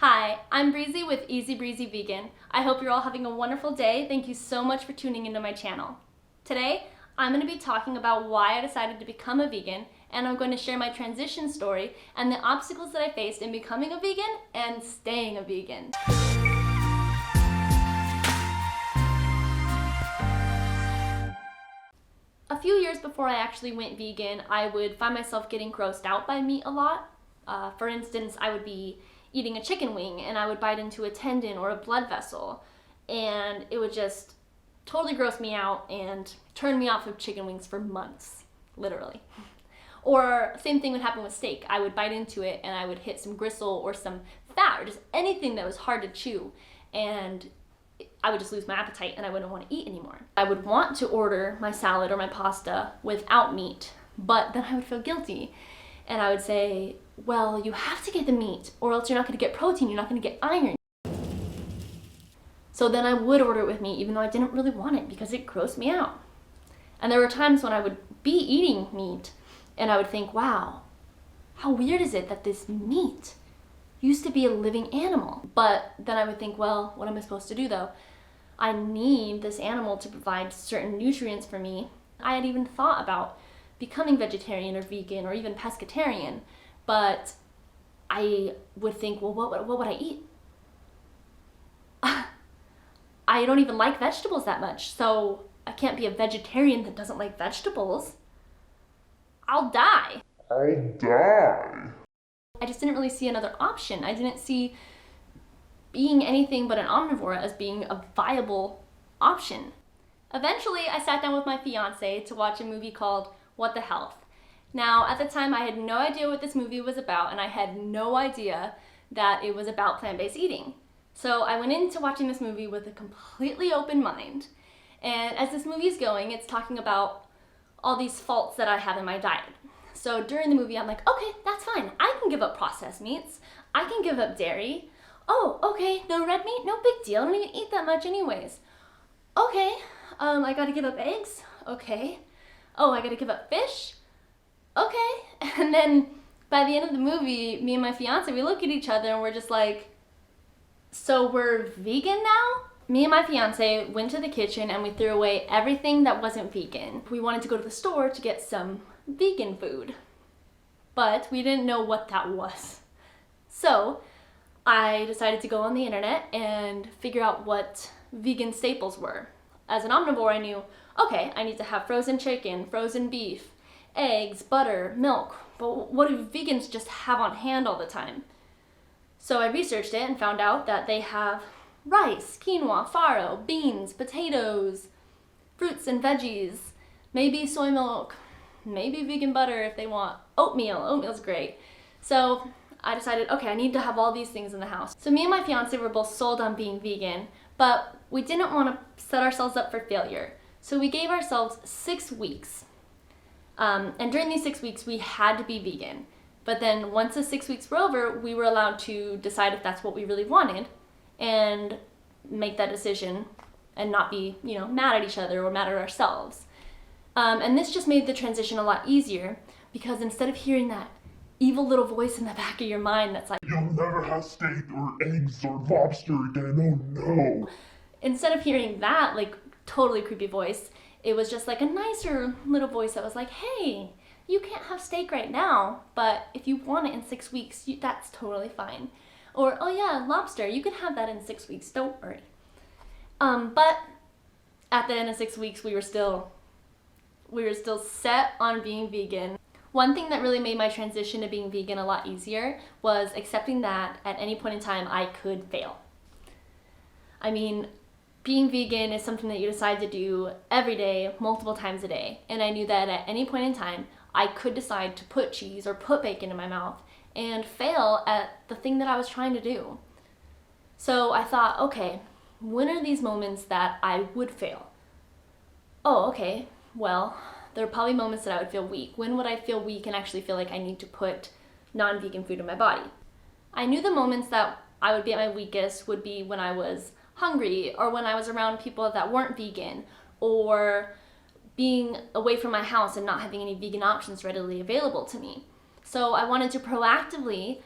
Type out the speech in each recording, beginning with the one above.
Hi, I'm Breezy with Easy Breezy Vegan. I hope you're all having a wonderful day. Thank you so much for tuning into my channel. Today, I'm going to be talking about why I decided to become a vegan, and I'm going to share my transition story and the obstacles that I faced in becoming a vegan and staying a vegan. A few years before I actually went vegan, I would find myself getting grossed out by meat a lot. For instance, I would be eating a chicken wing and I would bite into a tendon or a blood vessel, and it would just totally gross me out and turn me off of chicken wings for months, literally. Or same thing would happen with steak. I would bite into it and I would hit some gristle or some fat or just anything that was hard to chew, and I would just lose my appetite and I wouldn't want to eat anymore. I would want to order my salad or my pasta without meat, but then I would feel guilty. And I would say, well, you have to get the meat or else you're not going to get protein, you're not going to get iron. So then I would order it with meat even though I didn't really want it because it grossed me out. And there were times when I would be eating meat and I would think, wow, how weird is it that this meat used to be a living animal? But then I would think, well, what am I supposed to do though? I need this animal to provide certain nutrients for me. I had even thought about becoming vegetarian or vegan or even pescatarian, but I would think, well, what would I eat? I don't even like vegetables that much, so I can't be a vegetarian that doesn't like vegetables. I'll die. I just didn't really see another option. I didn't see being anything but an omnivore as being a viable option. Eventually, I sat down with my fiance to watch a movie called What the Health. Now, at the time, I had no idea what this movie was about, and I had no idea that it was about plant-based eating. So I went into watching this movie with a completely open mind. And as this movie is going, it's talking about all these faults that I have in my diet. So during the movie, I'm like, okay, that's fine. I can give up processed meats. I can give up dairy. Oh, okay, no red meat, no big deal. I don't even eat that much anyways. Okay, I gotta give up eggs. Okay. Oh, I gotta give up fish. Okay. And then by the end of the movie, me and my fiance, we look at each other and we're just like, so we're vegan now? Me and my fiance went to the kitchen and we threw away everything that wasn't vegan. We wanted to go to the store to get some vegan food, but we didn't know what that was. So I decided to go on the internet and figure out what vegan staples were. As an omnivore, I knew, okay, I need to have frozen chicken, frozen beef, eggs, butter, milk, but what do vegans just have on hand all the time? So I researched it and found out that they have rice, quinoa, farro, beans, potatoes, fruits and veggies, maybe soy milk, maybe vegan butter if they want, oatmeal. Oatmeal's great. So I decided, okay, I need to have all these things in the house. So me and my fiance were both sold on being vegan, but we didn't want to set ourselves up for failure. So we gave ourselves 6 weeks. And during these 6 weeks, we had to be vegan. But then once the 6 weeks were over, we were allowed to decide if that's what we really wanted and make that decision and not be, mad at each other or mad at ourselves. And this just made the transition a lot easier because instead of hearing that evil little voice in the back of your mind that's like, you'll never have steak or eggs or lobster again, oh no. Instead of hearing that like totally creepy voice, it was just like a nicer little voice that was like, hey, you can't have steak right now, but if you want it in 6 weeks, that's totally fine. Or, oh yeah, lobster, you can have that in 6 weeks, don't worry. But at the end of 6 weeks, we were still set on being vegan. One thing that really made my transition to being vegan a lot easier was accepting that at any point in time I could fail. I mean, being vegan is something that you decide to do every day, multiple times a day. And I knew that at any point in time, I could decide to put cheese or put bacon in my mouth and fail at the thing that I was trying to do. So I thought, okay, when are these moments that I would fail? Oh, okay, well, there are probably moments that I would feel weak. When would I feel weak and actually feel like I need to put non-vegan food in my body? I knew the moments that I would be at my weakest would be when I was hungry or when I was around people that weren't vegan or being away from my house and not having any vegan options readily available to me. So I wanted to proactively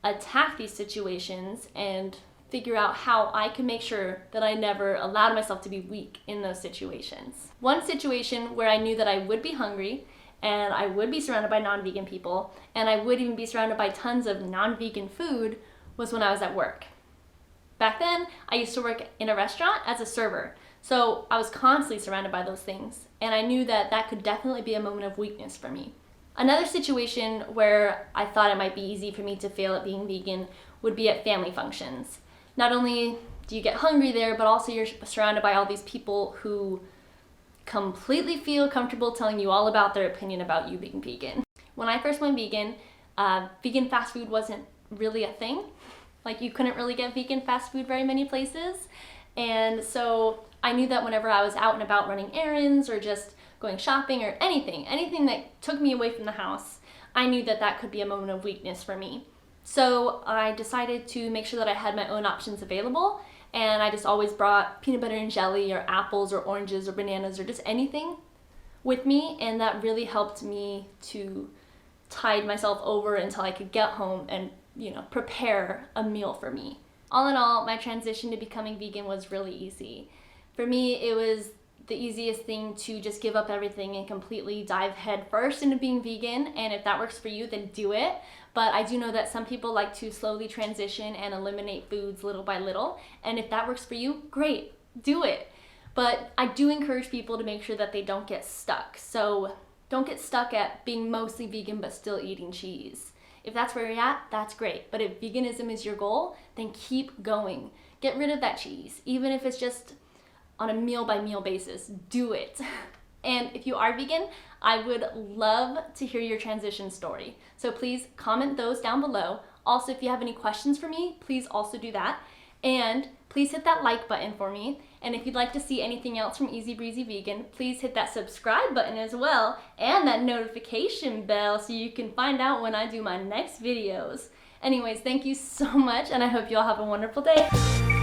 attack these situations and figure out how I can make sure that I never allowed myself to be weak in those situations. One situation where I knew that I would be hungry and I would be surrounded by non-vegan people and I would even be surrounded by tons of non-vegan food was when I was at work. Back then, I used to work in a restaurant as a server, so I was constantly surrounded by those things, and I knew that that could definitely be a moment of weakness for me. Another situation where I thought it might be easy for me to fail at being vegan would be at family functions. Not only do you get hungry there, but also you're surrounded by all these people who completely feel comfortable telling you all about their opinion about you being vegan. When I first went vegan, vegan fast food wasn't really a thing. Like, you couldn't really get vegan fast food very many places. And so I knew that whenever I was out and about running errands or just going shopping or anything that took me away from the house, I knew that that could be a moment of weakness for me. So I decided to make sure that I had my own options available, and I just always brought peanut butter and jelly or apples or oranges or bananas or just anything with me, and that really helped me to tide myself over until I could get home and, prepare a meal for me. All in all, my transition to becoming vegan was really easy. For me, it was the easiest thing to just give up everything and completely dive head first into being vegan, and if that works for you, then do it. But I do know that some people like to slowly transition and eliminate foods little by little, and if that works for you, great, do it. But I do encourage people to make sure that they don't get stuck. So don't get stuck at being mostly vegan but still eating cheese. If that's where you're at, that's great. But if veganism is your goal, then keep going. Get rid of that cheese, even if it's just on a meal by meal basis. Do it. And if you are vegan, I would love to hear your transition story. So please comment those down below. Also, if you have any questions for me, please also do that. And please hit that like button for me. And if you'd like to see anything else from Easy Breezy Vegan, please hit that subscribe button as well and that notification bell so you can find out when I do my next videos. Anyways, thank you so much, and I hope you all have a wonderful day.